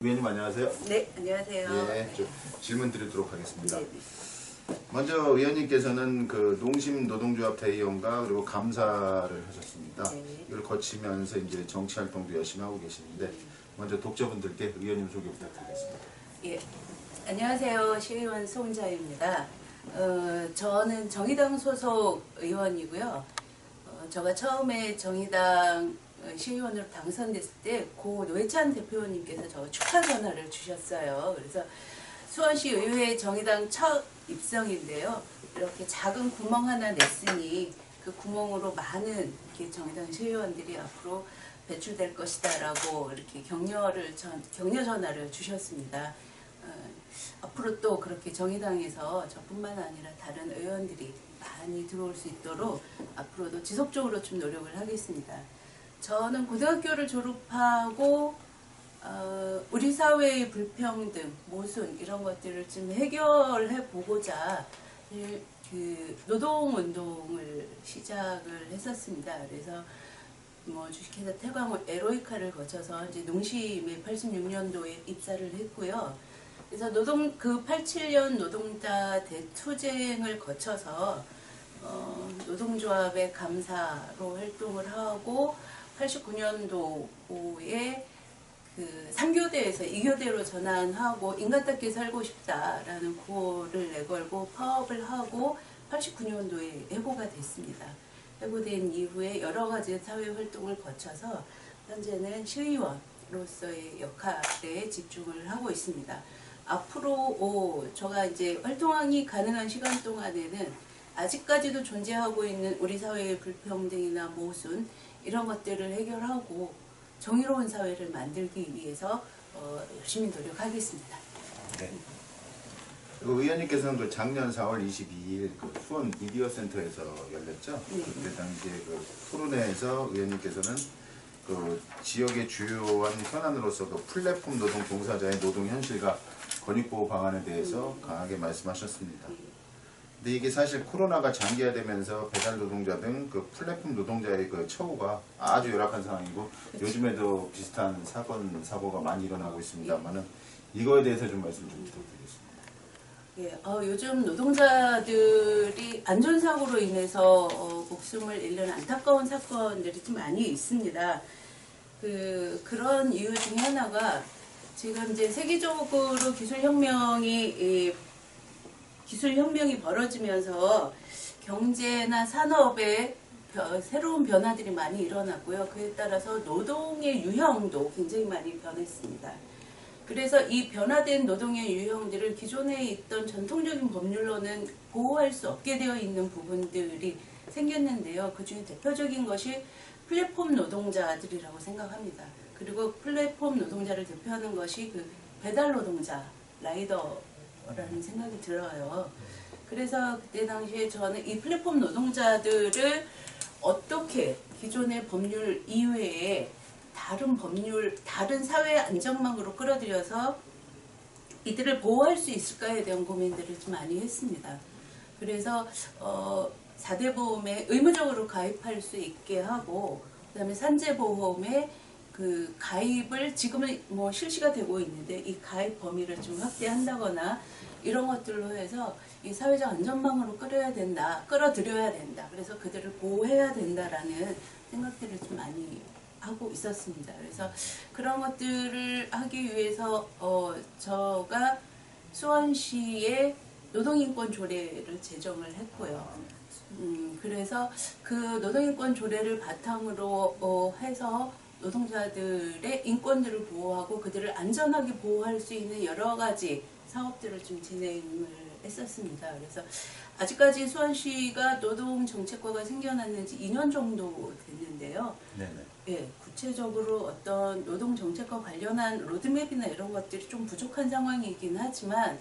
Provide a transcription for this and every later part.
위원님 안녕하세요. 네, 안녕하세요. 예, 좀 질문 드리도록 하겠습니다. 네. 먼저 위원님께서는 그 농심 노동조합 대의원과 그리고 감사를 하셨습니다. 네. 이걸 거치면서 이제 정치 활동도 열심히 하고 계시는데 먼저 독자분들께 위원님 소개 부탁드리겠습니다. 예, 안녕하세요. 시의원 송자입니다. 저는 정의당 소속 의원이고요. 제가 처음에 정의당 시의원으로 당선됐을 때 고 노회찬 대표님께서 저 축하 전화를 주셨어요. 그래서 수원시 의회 정의당 첫 입성인데요. 이렇게 작은 구멍 하나 냈으니 그 구멍으로 많은 이렇게 정의당 시의원들이 앞으로 배출될 것이다라고 이렇게 격려 전화를 주셨습니다. 앞으로 또 그렇게 정의당에서 저뿐만 아니라 다른 의원들이 많이 들어올 수 있도록 앞으로도 지속적으로 좀 노력을 하겠습니다. 저는 고등학교를 졸업하고 우리 사회의 불평등, 모순 이런 것들을 좀 해결해 보고자 그 노동운동을 시작을 했었습니다. 그래서 뭐 주식회사 태광 에로이카를 거쳐서 이제 농심에 86년도에 입사를 했고요. 그래서 그 87년 노동자 대투쟁을 거쳐서 노동조합의 감사로 활동을 하고 89년도에 그 3교대에서 2교대로 전환하고 인간답게 살고 싶다라는 구호를 내걸고 파업을 하고 89년도에 해고가 됐습니다. 해고된 이후에 여러 가지 사회 활동을 거쳐서 현재는 시의원으로서의 역할에 집중을 하고 있습니다. 앞으로 제가 이제 활동이 가능한 시간 동안에는 아직까지도 존재하고 있는 우리 사회의 불평등이나 모순 이런 것들을 해결하고 정의로운 사회를 만들기 위해서 열심히 노력하겠습니다. 네. 그리고 의원님께서는 그 작년 4월 22일 그 수원 미디어 센터에서 열렸죠. 네. 그때 당시에 그 토론회에서 의원님께서는 그 지역의 주요한 현안으로서 그 플랫폼 노동 종사자의 노동 현실과 권익보호 방안에 대해서 강하게 말씀하셨습니다. 근데 이게 사실 코로나가 장기화되면서 배달 노동자 등 그 플랫폼 노동자의 그 처우가 아주 열악한 상황이고 그렇죠. 요즘에도 비슷한 사고가 많이 일어나고 있습니다만은 이거에 대해서 좀 말씀 좀 부탁드리겠습니다. 예, 요즘 노동자들이 안전사고로 인해서 목숨을 잃는 안타까운 사건들이 좀 많이 있습니다. 그런 이유 중에 하나가 지금 이제 세계적으로 기술혁명이 벌어지면서 경제나 산업에 새로운 변화들이 많이 일어났고요. 그에 따라서 노동의 유형도 굉장히 많이 변했습니다. 그래서 이 변화된 노동의 유형들을 기존에 있던 전통적인 법률로는 보호할 수 없게 되어 있는 부분들이 생겼는데요. 그중에 대표적인 것이 플랫폼 노동자들이라고 생각합니다. 그리고 플랫폼 노동자를 대표하는 것이 그 배달 노동자, 라이더라는 생각이 들어요. 그래서 그때 당시에 저는 이 플랫폼 노동자들을 어떻게 기존의 법률 이외에 다른 사회 안전망으로 끌어들여서 이들을 보호할 수 있을까에 대한 고민들을 좀 많이 했습니다. 그래서 4대 보험에 의무적으로 가입할 수 있게 하고 그다음에 산재보험에 그 가입을 지금은 뭐 실시가 되고 있는데 이 가입 범위를 좀 확대한다거나 이런 것들로 해서 이 사회적 안전망으로 끌어들여야 된다. 그래서 그들을 보호해야 된다라는 생각들을 좀 많이 하고 있었습니다. 그래서 그런 것들을 하기 위해서 제가 수원시에 노동인권 조례를 제정을 했고요. 그래서 그 노동인권 조례를 바탕으로 해서 노동자들의 인권들을 보호하고 그들을 안전하게 보호할 수 있는 여러 가지 사업들을 좀 진행을 했었습니다. 그래서 아직까지 수원시가 노동정책과가 생겨났는 지 2년 정도 됐는데요. 네네. 예, 구체적으로 어떤 노동정책과 관련한 로드맵이나 이런 것들이 좀 부족한 상황이긴 하지만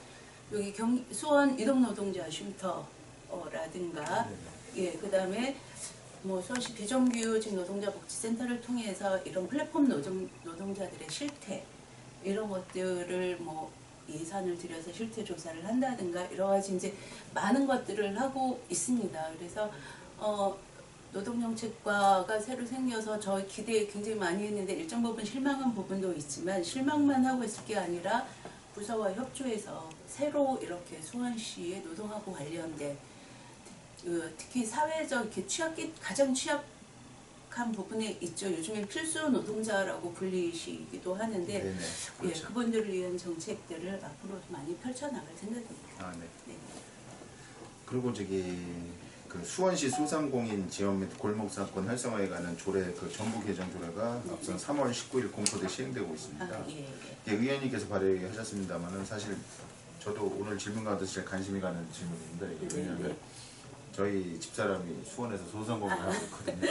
여기 수원 이동노동자 쉼터라든가 예, 그 다음에 뭐 수원시 비정규직 노동자 복지센터를 통해서 이런 플랫폼 노동자들의 실태 이런 것들을 뭐 예산을 들여서 실태 조사를 한다든가 여러 가지 이제 많은 것들을 하고 있습니다. 그래서 노동정책과가 새로 생겨서 저희 기대 굉장히 많이 했는데 일정 부분 실망한 부분도 있지만 실망만 하고 있을 게 아니라 부서와 협조해서 새로 이렇게 수원시의 노동하고 관련된 특히 사회적 이렇게 가장 취약한 부분에 있죠. 요즘엔 필수 노동자라고 불리시기도 하는데 네네. 그렇죠. 예, 그분들을 위한 정책들을 앞으로 많이 펼쳐나갈 생각입니다. 아, 네. 네. 그리고 그 수원시 소상공인 지원 및 골목사건 활성화에 관한 조례, 그 정부 개정 조례가 앞선 3월 19일 공포돼 시행되고 있습니다. 아, 예, 예. 예, 의원님께서 발의하셨습니다만은 사실 저도 오늘 질문 가운데서 제일 관심이 가는 질문입니다. 이게 왜냐하면 저희 집사람이 수원에서 소상공인을 하고 있거든요.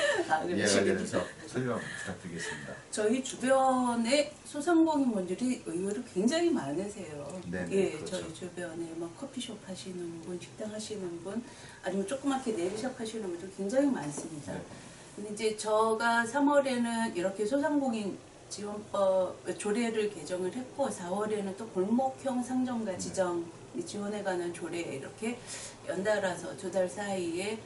이해가 되면서 설명 부탁드리겠습니다. 저희 주변에 소상공인분들이 의외로 굉장히 많으세요. 네네, 예, 그렇죠. 저희 주변에 막 커피숍 하시는 분, 식당 하시는 분, 아니면 조그맣게 네일샵 하시는 분들 굉장히 많습니다. 네. 근데 이제 저가 3월에는 이렇게 소상공인 지원법 조례를 개정을 했고 4월에는 또 골목형 상점가 지정 지원에 관한 조례 이렇게 연달아서 2달 사이에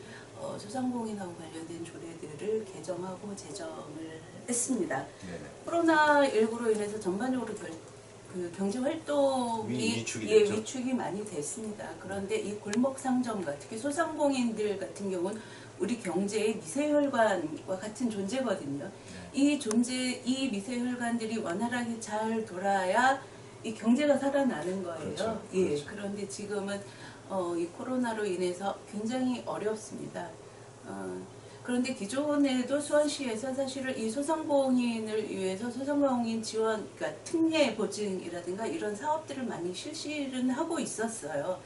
소상공인하고 관련된 조례들을 개정하고 제정을 했습니다. 네네. 코로나19로 인해서 전반적으로 그 경제 활동이 위축이 됐죠. 위축이 많이 됐습니다. 그런데 이 골목 상점가 특히 소상공인들 같은 경우는 우리 경제의 미세혈관과 같은 존재거든요. 이 미세혈관들이 원활하게 잘 돌아야 이 경제가 살아나는 거예요. 그렇죠. 예. 그렇죠. 그런데 지금은 이 코로나로 인해서 굉장히 어렵습니다. 그런데 기존에도 수원시에서 사실은 이 소상공인을 위해서 소상공인 지원, 그러니까 특례 보증이라든가 이런 사업들을 많이 실시를 하고 있었어요.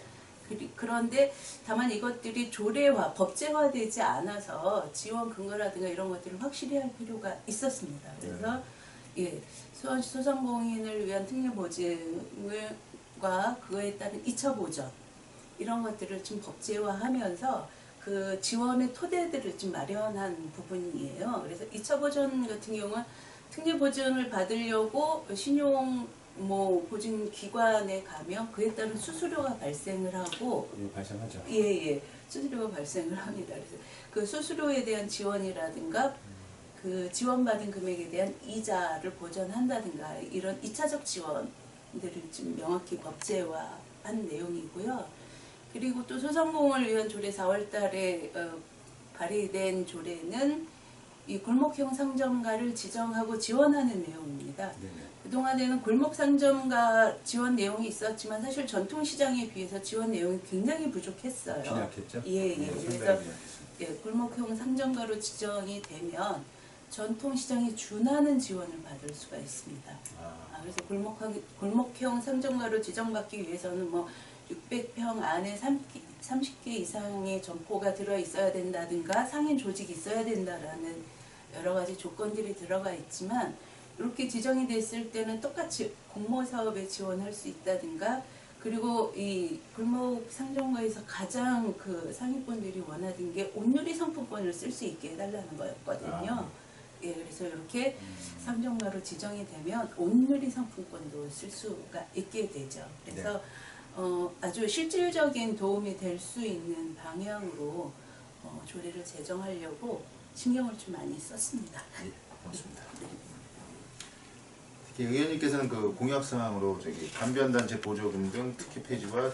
그런데 다만 이것들이 조례화, 법제화되지 않아서 지원 근거라든가 이런 것들을 확실히 할 필요가 있었습니다. 그래서 예, 수원시 소상공인을 위한 특례 보증과 그거에 따른 2차 보전 이런 것들을 좀 법제화하면서 그 지원의 토대들을 좀 마련한 부분이에요. 그래서 2차 보전 같은 경우는 특례 보증을 받으려고 신용 보증 기관에 가면 그에 따른 수수료가 발생을 하고 발생하죠. 예, 수수료가 발생을 합니다. 그래서 그 수수료에 대한 지원이라든가 그 지원받은 금액에 대한 이자를 보전한다든가 이런 2차적 지원들을 좀 명확히 법제화한 내용이고요. 그리고 또 소상공을 위한 조례 4월 달에 발의된 조례는 이 골목형 상점가를 지정하고 지원하는 내용입니다. 네네. 그동안에는 골목 상점가 지원 내용이 있었지만 사실 전통시장에 비해서 지원 내용이 굉장히 부족했어요. 빈약했죠? 예. 네, 그래서 상당히 빈약했습니다. 골목형 상점가로 지정이 되면 전통시장에 준하는 지원을 받을 수가 있습니다. 그래서 골목형 상점가로 지정받기 위해서는 600평 안에 30개 이상의 점포가 들어있어야 된다든가 상인 조직이 있어야 된다라는 여러 가지 조건들이 들어가 있지만 이렇게 지정이 됐을 때는 똑같이 공모사업에 지원할 수 있다든가 그리고 이 골목 상점가에서 가장 그 상인분들이 원하던 게 온누리 상품권을 쓸 수 있게 해달라는 거였거든요. 예, 그래서 이렇게 상점가로 지정이 되면 온누리 상품권도 쓸 수가 있게 되죠. 그래서 아주 실질적인 도움이 될 수 있는 방향으로 조례를 제정하려고 신경을 좀 많이 썼습니다. 예, 고맙습니다. 특히 의원님께서는 그 공약사항으로 간변단체 보조금 등 특혜 폐지와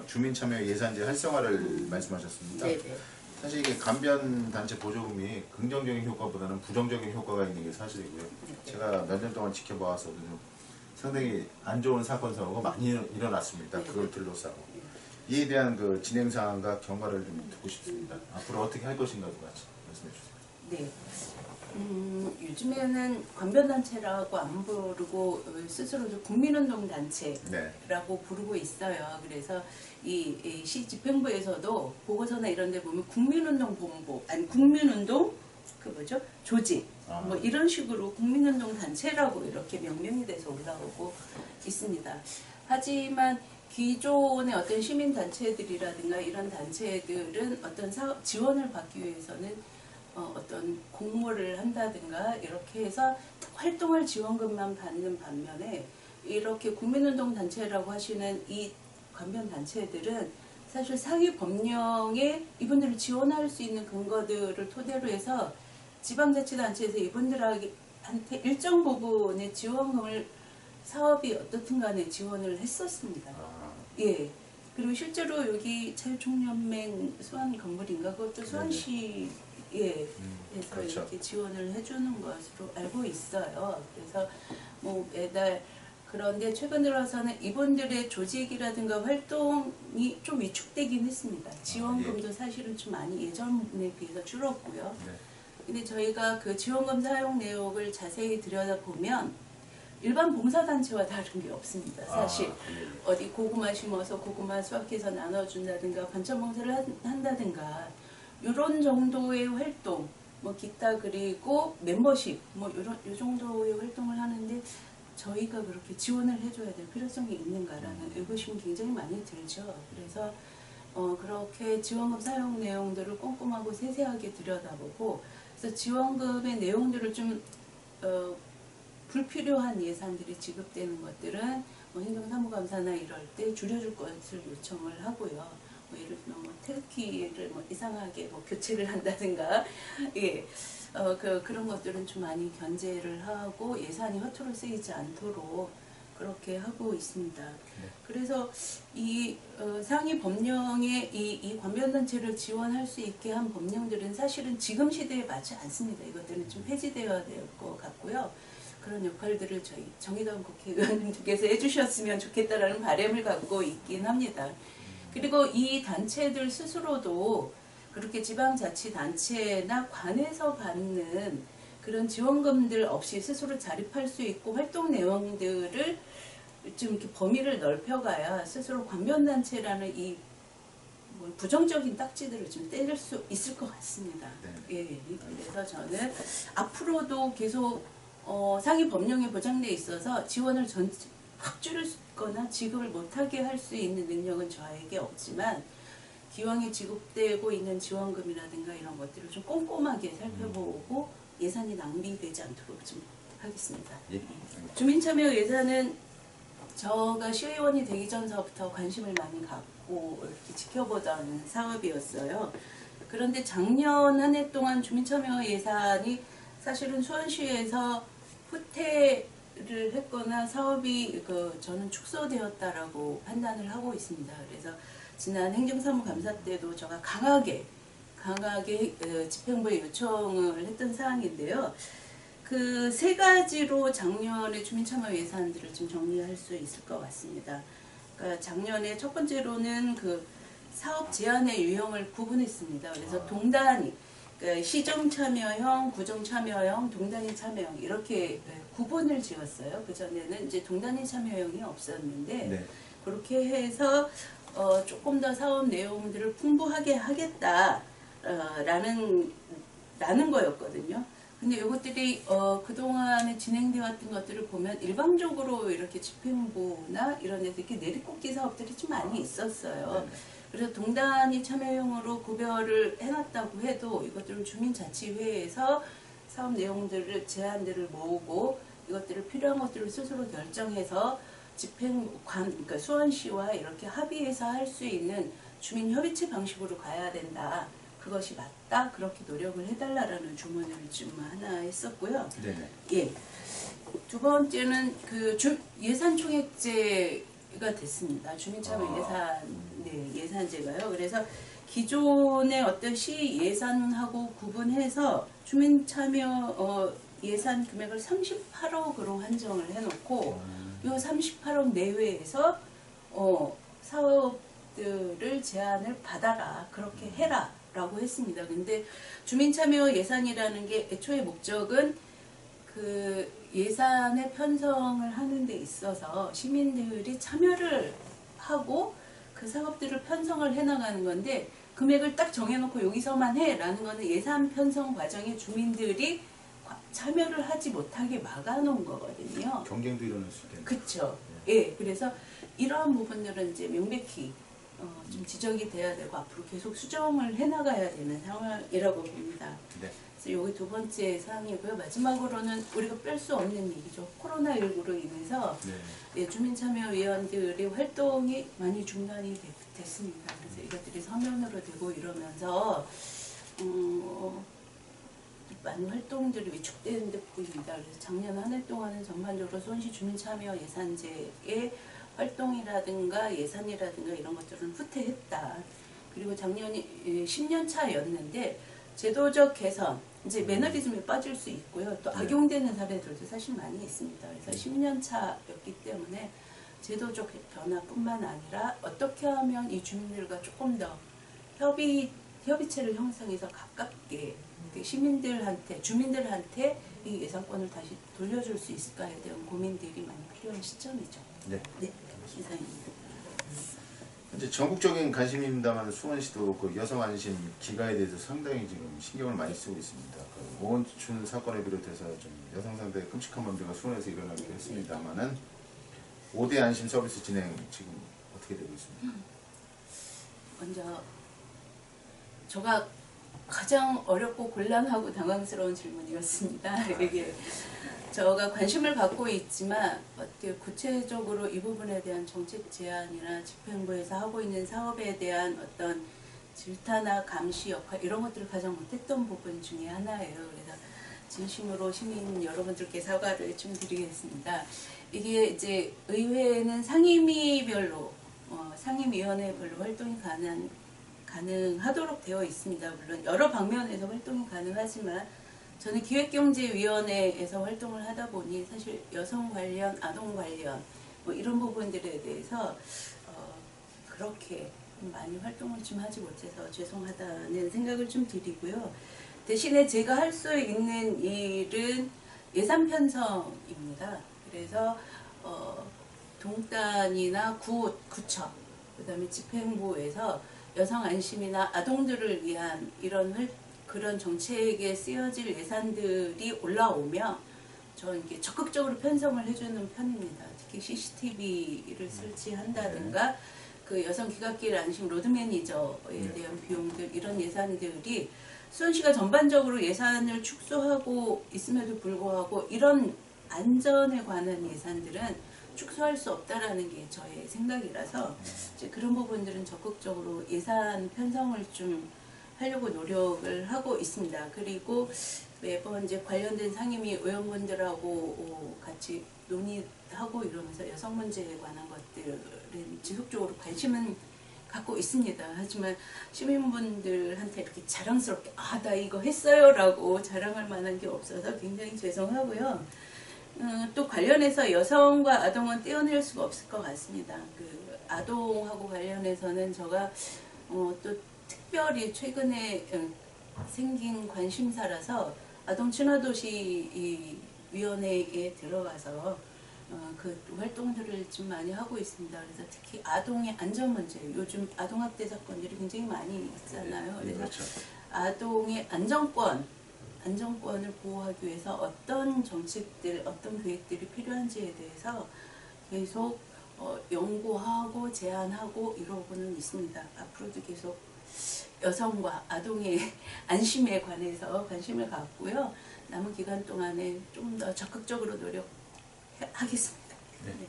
주민참여 예산제 활성화를 말씀하셨습니다. 네네. 사실 이게 간변단체 보조금이 긍정적인 효과보다는 부정적인 효과가 있는 게 사실이고요. 제가 몇 년 동안 지켜봐왔어도 상당히 안 좋은 사건 사고가 많이 일어났습니다. 그걸 둘러싸고 이에 대한 그 진행 사항과 경과를 좀 듣고 싶습니다. 앞으로 어떻게 할 것인가도 같이 말씀해 주세요. 네. 요즘에는 관변단체라고 안 부르고 스스로도 국민운동단체라고 부르고 있어요. 그래서 이 시 집행부에서도 보고서나 이런 데 보면 국민운동본부, 아니 국민운동 조직 이런 식으로 국민운동단체라고 이렇게 명명이 돼서 올라오고 있습니다. 하지만 기존의 어떤 시민단체들이라든가 이런 단체들은 어떤 사업 지원을 받기 위해서는 어떤 공모를 한다든가 이렇게 해서 활동할 지원금만 받는 반면에 이렇게 국민운동단체라고 하시는 이 관변단체들은 사실 상위 법령에 이분들을 지원할 수 있는 근거들을 토대로 해서 지방자치단체에서 이분들한테 일정 부분의 지원금을 사업이 어떻든 간에 지원을 했었습니다. 예. 그리고 실제로 여기 자유총연맹 수원 건물인가 그것도 수원시에 에서 그렇죠. 이렇게 지원을 해주는 것으로 알고 있어요. 그래서 뭐 매달 그런데 최근 들어서는 이분들의 조직이라든가 활동이 좀 위축되긴 했습니다. 지원금도 사실은 좀 많이 예전에 비해서 줄었고요. 네. 근데 저희가 그 지원금 사용 내역을 자세히 들여다보면 일반 봉사단체와 다른 게 없습니다. 사실 어디 고구마 심어서 고구마 수확해서 나눠준다든가 반찬봉사를 한다든가 이런 정도의 활동, 뭐 기타 그리고 membership 뭐 요 정도의 활동을 하는데 저희가 그렇게 지원을 해줘야 될 필요성이 있는가라는 의구심이 굉장히 많이 들죠. 그래서 그렇게 지원금 사용 내용들을 꼼꼼하고 세세하게 들여다보고 그래서 지원금의 내용들을 좀 불필요한 예산들이 지급되는 것들은 뭐 행정사무감사나 이럴 때 줄여줄 것을 요청을 하고요. 뭐 예를 들면 뭐 태극기를 뭐 이상하게 뭐 교체를 한다든가 예. 그런 것들은 좀 많이 견제를 하고 예산이 허투루 쓰이지 않도록 그렇게 하고 있습니다. 그래서 이 상위 법령에 이 관변단체를 지원할 수 있게 한 법령들은 사실은 지금 시대에 맞지 않습니다. 이것들은 좀 폐지되어야 될 것 같고요. 그런 역할들을 저희 정의당 국회의원님께서 해주셨으면 좋겠다라는 바람을 갖고 있긴 합니다. 그리고 이 단체들 스스로도 그렇게 지방자치단체나 관에서 받는 그런 지원금들 없이 스스로 자립할 수 있고 활동 내용들을 좀 이렇게 범위를 넓혀가야 스스로 관변단체라는 이 부정적인 딱지들을 좀 떼릴 수 있을 것 같습니다. 예, 그래서 저는 앞으로도 계속 상위 법령에 보장돼 있어서 지원을 확 줄이거나 지급을 못하게 할 수 있는 능력은 저에게 없지만 기왕에 지급되고 있는 지원금이라든가 이런 것들을 좀 꼼꼼하게 살펴보고 예산이 낭비되지 않도록 좀 하겠습니다. 예. 주민참여 예산은 저가 시의원이 되기 전서부터 관심을 많이 갖고 이렇게 지켜보던 사업이었어요. 그런데 작년 한 해 동안 주민참여 예산이 사실은 수원시에서 후퇴를 했거나 사업이 저는 축소되었다라고 판단을 하고 있습니다. 그래서 지난 행정사무감사 때도 제가 강하게 집행부에 요청을 했던 사항인데요. 그 세 가지로 작년에 주민참여 예산들을 좀 정리할 수 있을 것 같습니다. 그러니까 작년에 첫 번째로는 그 사업 제한의 유형을 구분했습니다. 그래서 동단위, 그러니까 시정참여형, 구정참여형, 동단위 참여형 이렇게 구분을 지었어요. 그전에는 이제 동단위 참여형이 없었는데 네. 그렇게 해서 조금 더 사업 내용들을 풍부하게 하겠다라는 거였거든요. 근데 이것들이 그동안에 진행되었던 것들을 보면 일방적으로 이렇게 집행부나 이런 데서 이렇게 내리꽂기 사업들이 좀 많이 있었어요. 그래서 동단위 참여형으로 구별을 해놨다고 해도 이것들은 주민자치회에서 사업 내용들을 제안들을 모으고 이것들을 필요한 것들을 스스로 결정해서 그러니까 수원시와 이렇게 합의해서 할 수 있는 주민협의체 방식으로 가야 된다. 그것이 맞다. 그렇게 노력을 해달라라는 주문을 좀 하나 했었고요. 네네. 예. 두 번째는 그 예산총액제가 됐습니다. 주민참여 예산제가요. 그래서 기존의 어떤 시 예산하고 구분해서 주민참여 예산 금액을 38억으로 한정을 해놓고 이 38억 내외에서 사업들을 제안을 받아라. 그렇게 해라. 라고 했습니다. 근데 주민참여 예산이라는 게 애초에 목적은 그 예산의 편성을 하는 데 있어서 시민들이 참여를 하고 그 사업들을 편성을 해나가는 건데 금액을 딱 정해놓고 여기서만 해라는 거는 예산 편성 과정에 주민들이 참여를 하지 못하게 막아놓은 거거든요. 경쟁도 일어날 수 있겠네요. 그렇죠. 예, 그래서 이러한 부분들은 이제 명백히 좀 지적이 돼야 되고 앞으로 계속 수정을 해나가야 되는 상황이라고 봅니다. 네. 그래서 이게 두 번째 사항이고요. 마지막으로는 우리가 뺄 수 없는 얘기죠. 코로나19로 인해서 네. 주민참여위원들의 활동이 많이 중단이 됐습니다. 그래서 이것들이 서면으로 되고 이러면서 많은 활동들이 위축되는 듯 보입니다. 그래서 작년 한 해 동안은 전반적으로 수원시 주민참여 예산제의 활동이라든가 예산이라든가 이런 것들은 후퇴했다. 그리고 작년이 10년 차였는데 제도적 개선, 이제 매너리즘에 빠질 수 있고요. 또 네. 악용되는 사례들도 사실 많이 있습니다. 그래서 10년 차였기 때문에 제도적 변화뿐만 아니라 어떻게 하면 이 주민들과 조금 더 협의체를 형성해서 가깝게 시민들한테, 주민들한테 이 예산권을 다시 돌려줄 수 있을까에 대한 고민들이 많이 필요한 시점이죠. 네. 네, 이상입니다. 이제 전국적인 관심입니다만 수원시도 그 여성 안심 기가에 대해서 상당히 지금 신경을 많이 쓰고 있습니다. 그 오원춘 사건을 비롯해서 좀 여성 상대의 끔찍한 범죄가 수원에서 일어나기도 했습니다만은 5대 안심 서비스 진행 지금 어떻게 되고 있습니까? 먼저 제가 가장 어렵고 곤란하고 당황스러운 질문이었습니다. 이게 제가 관심을 갖고 있지만 어떻게 구체적으로 이 부분에 대한 정책 제안이나 집행부에서 하고 있는 사업에 대한 어떤 질타나 감시 역할 이런 것들을 가장 못했던 부분 중에 하나예요. 그래서 진심으로 시민 여러분들께 사과를 좀 드리겠습니다. 이게 이제 의회는 상임위별로 상임위원회별로 활동이 가능하도록 되어 있습니다. 물론 여러 방면에서 활동이 가능하지만 저는 기획경제위원회에서 활동을 하다 보니 사실 여성 관련, 아동 관련 뭐 이런 부분들에 대해서 그렇게 많이 활동을 좀 하지 못해서 죄송하다는 생각을 좀 드리고요. 대신에 제가 할 수 있는 일은 예산 편성입니다. 그래서 동단이나 구청, 그다음에 집행부에서 여성 안심이나 아동들을 위한 그런 정책에 쓰여질 예산들이 올라오면 저는 이게 적극적으로 편성을 해주는 편입니다. 특히 CCTV를 설치한다든가 그 여성 기각길 안심 로드 매니저에 대한 비용들 이런 예산들이 수원시가 전반적으로 예산을 축소하고 있음에도 불구하고 이런 안전에 관한 예산들은 축소할 수 없다라는 게 저의 생각이라서 이제 그런 부분들은 적극적으로 예산 편성을 좀 하려고 노력을 하고 있습니다. 그리고 매번 이제 관련된 상임위 의원분들하고 같이 논의하고 이러면서 여성 문제에 관한 것들은 지속적으로 관심은 갖고 있습니다. 하지만 시민분들한테 이렇게 자랑스럽게 나 이거 했어요 라고 자랑할 만한 게 없어서 굉장히 죄송하고요. 또 관련해서 여성과 아동은 떼어낼 수가 없을 것 같습니다. 그 아동하고 관련해서는 제가 또 특별히 최근에 생긴 관심사라서 아동 친화도시 위원회에 들어가서 그 활동들을 좀 많이 하고 있습니다. 그래서 특히 아동의 안전 문제, 요즘 아동학대 사건들이 굉장히 많이 있잖아요. 그래서 그렇죠. 아동의 안전권을 보호하기 위해서 어떤 정책들, 어떤 계획들이 필요한지에 대해서 계속 연구하고 제안하고 이러고는 있습니다. 앞으로도 계속 여성과 아동의 안심에 관해서 관심을 갖고요. 남은 기간 동안에 좀 더 적극적으로 노력하겠습니다. 네. 네.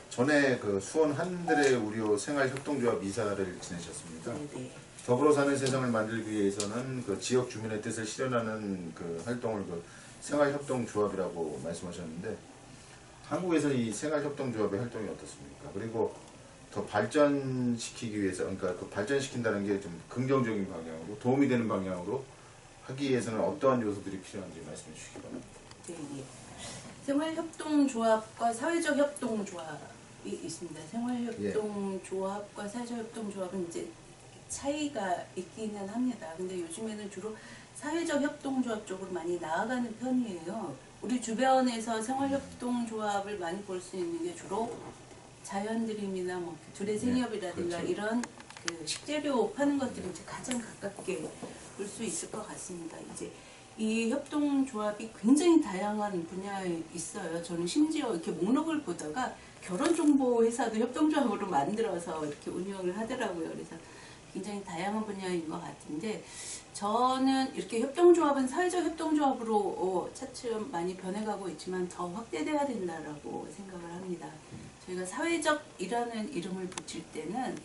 전에 그 수원 한들의 우려 생활협동조합 이사를 지내셨습니다. 네. 더불어 사는 세상을 만들기 위해서는 그 지역 주민의 뜻을 실현하는 그 활동을 그 생활협동조합이라고 말씀하셨는데 한국에서 이 생활협동조합의 활동이 어떻습니까? 그리고 더 발전시키기 위해서, 그러니까 그 발전시킨다는 게 좀 긍정적인 방향으로 도움이 되는 방향으로 하기 위해서는 어떠한 요소들이 필요한지 말씀해 주시기 바랍니다. 네, 예. 생활협동조합과 사회적 협동조합이 있습니다. 생활협동조합과 사회적 협동조합은 이제 차이가 있기는 합니다. 근데 요즘에는 주로 사회적 협동조합 쪽으로 많이 나아가는 편이에요. 우리 주변에서 생활협동조합을 많이 볼 수 있는 게 주로 자연드림이나 뭐 두레생협이라든가 그렇죠. 이런 그 식재료 파는 것들이 이제 가장 가깝게 볼 수 있을 것 같습니다. 이제 이 협동조합이 굉장히 다양한 분야에 있어요. 저는 심지어 이렇게 목록을 보다가 결혼정보회사도 협동조합으로 만들어서 이렇게 운영을 하더라고요. 그래서 굉장히 다양한 분야인 것 같은데 저는 이렇게 협동조합은 사회적 협동조합으로 차츰 많이 변해가고 있지만 더 확대돼야 된다라고 생각을 합니다. 저희가 사회적이라는 이름을 붙일 때는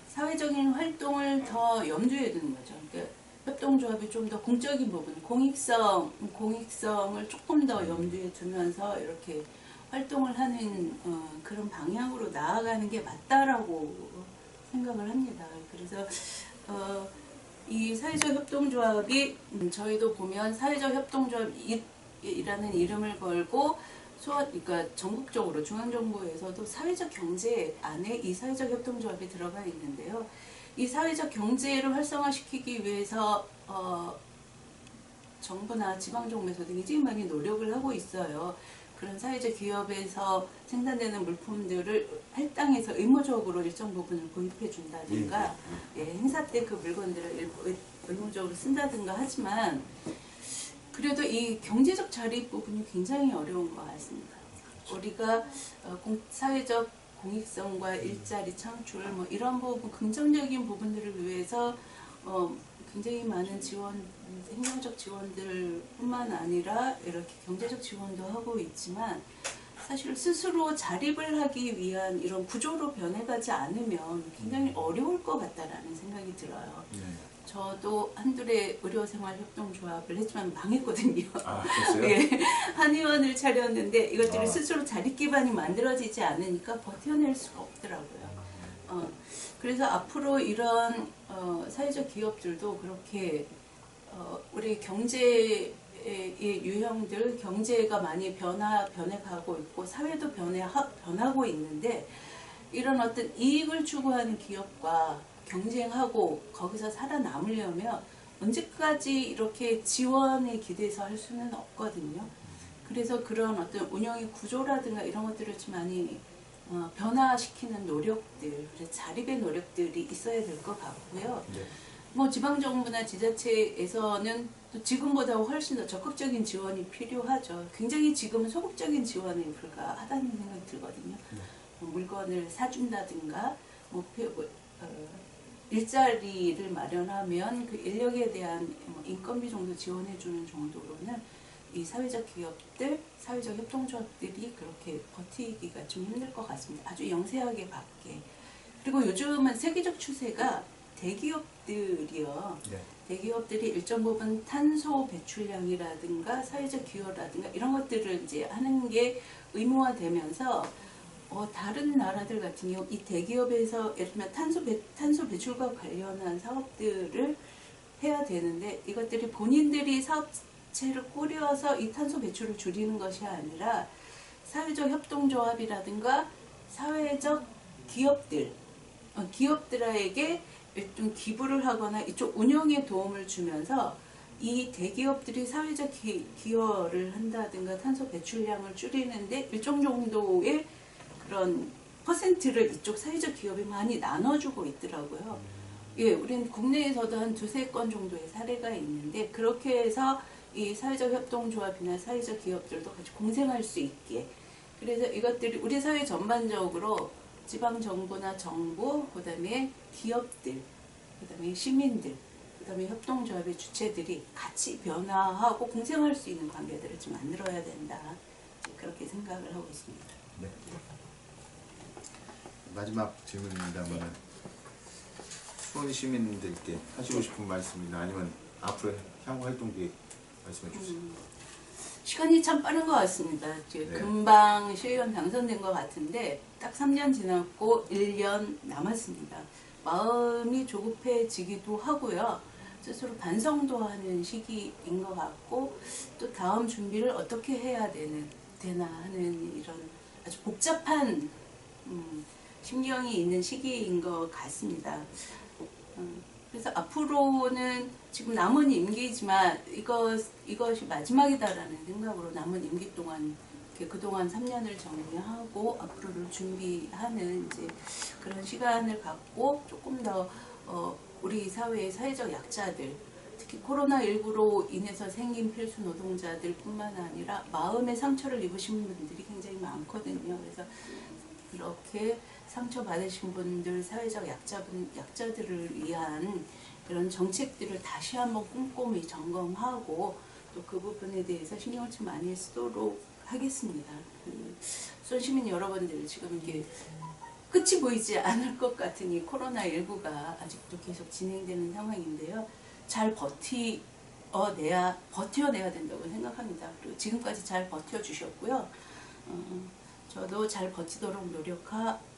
사회적인 활동을 더 염두에 두는 거죠. 그러니까 협동조합이 좀 더 공적인 부분, 공익성을 조금 더 염두에 두면서 이렇게 활동을 하는 그런 방향으로 나아가는 게 맞다라고 생각을 합니다. 그래서 이 사회적 협동조합이 저희도 보면 사회적 협동조합이라는 이름을 걸고 그러니까 전국적으로 중앙정부에서도 사회적 경제 안에 이 사회적 협동조합이 들어가 있는데요. 이 사회적 경제를 활성화시키기 위해서 정부나 지방정부에서도 굉장히 많이 노력을 하고 있어요. 그런 사회적 기업에서 생산되는 물품들을 할당해서 의무적으로 일정 부분을 구입해 준다든가 행사 때 그 물건들을 의무적으로 쓴다든가 하지만 그래도 이 경제적 자립 부분이 굉장히 어려운 것 같습니다. 우리가 사회적 공익성과 일자리 창출 뭐 이런 부분 긍정적인 부분들을 위해서 굉장히 많은 지원, 행정적 지원들뿐만 아니라 이렇게 경제적 지원도 하고 있지만 사실 스스로 자립을 하기 위한 이런 구조로 변해가지 않으면 굉장히 어려울 것 같다라는 생각이 들어요. 저도 한둘의 의료생활협동조합을 했지만 망했거든요. 아, 그랬어요? 예, 한의원을 차렸는데 이것들이 아. 스스로 자립 기반이 만들어지지 않으니까 버텨낼 수가 없더라고요. 그래서 앞으로 이런 사회적 기업들도 그렇게 우리 경제의 유형들, 경제가 많이 변해가고 있고 사회도 변하고 있는데 이런 어떤 이익을 추구하는 기업과 경쟁하고 거기서 살아남으려면 언제까지 이렇게 지원에 기대서 할 수는 없거든요. 그래서 그런 어떤 운영의 구조라든가 이런 것들을 좀 많이 변화시키는 노력들, 자립의 노력들이 있어야 될 것 같고요. 뭐 지방정부나 지자체에서는 또 지금보다 훨씬 더 적극적인 지원이 필요하죠. 굉장히 지금은 소극적인 지원에 불과하다는 생각이 들거든요. 물건을 사준다든가 일자리를 마련하면 그 인력에 대한 인건비 정도 지원해주는 정도로는 이 사회적 기업들, 사회적 협동조합들이 그렇게 버티기가 좀 힘들 것 같습니다. 아주 영세하게 밖에. 그리고 요즘은 세계적 추세가 대기업들이요. 대기업들이 일정 부분 탄소 배출량이라든가 사회적 기여라든가 이런 것들을 이제 하는 게 의무화되면서 다른 나라들 같은 경우 이 대기업에서 예를 들면 탄소 배출과 관련한 사업들을 해야 되는데 이것들이 본인들이 사업체를 꾸려서 이 탄소 배출을 줄이는 것이 아니라 사회적 협동조합이라든가 사회적 기업들에게 좀 기부를 하거나 이쪽 운영에 도움을 주면서 이 대기업들이 사회적 기여를 한다든가 탄소 배출량을 줄이는데 일정 정도의 그런 퍼센트를 이쪽 사회적 기업이 많이 나눠주고 있더라고요. 예, 우리는 국내에서도 한 2-3건 정도의 사례가 있는데 그렇게 해서 이 사회적 협동조합이나 사회적 기업들도 같이 공생할 수 있게 그래서 이것들이 우리 사회 전반적으로 지방정부나 정부, 그 다음에 기업들, 그 다음에 시민들, 그 다음에 협동조합의 주체들이 같이 변화하고 공생할 수 있는 관계들을 좀 만들어야 된다. 그렇게 생각을 하고 있습니다. 네. 마지막 질문입니다만 수원 시민들께 하시고 싶은 말씀이나 아니면 앞으로 향후 활동 계획 말씀해 주세요. 시간이 참 빠른 것 같습니다. 금방 시의원 당선된 것 같은데 딱 3년 지났고 1년 남았습니다. 마음이 조급해지기도 하고요. 스스로 반성도 하는 시기인 것 같고 또 다음 준비를 어떻게 해야 되나 하는 이런 아주 복잡한 심경이 있는 시기인 것 같습니다. 그래서 앞으로는 지금 남은 임기지만 이것이 마지막이다라는 생각으로 남은 임기 동안 그동안 3년을 정리하고 앞으로를 준비하는 이제 그런 시간을 갖고 조금 더 우리 사회의 사회적 약자들 특히 코로나19로 인해서 생긴 필수 노동자들뿐만 아니라 마음의 상처를 입으신 분들이 굉장히 많거든요. 그래서 그렇게 상처 받으신 분들, 사회적 약자들을 위한 이런 정책들을 다시 한번 꼼꼼히 점검하고 또 그 부분에 대해서 신경을 좀 많이 쓰도록 하겠습니다. 손시민 여러분들 지금 이게 끝이 보이지 않을 것 같으니 코로나19가 아직도 계속 진행되는 상황인데요. 잘 버텨내야 된다고 생각합니다. 그리고 지금까지 잘 버텨주셨고요. 저도 잘 버티도록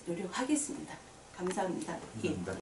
노력하겠습니다. 감사합니다. 감사합니다.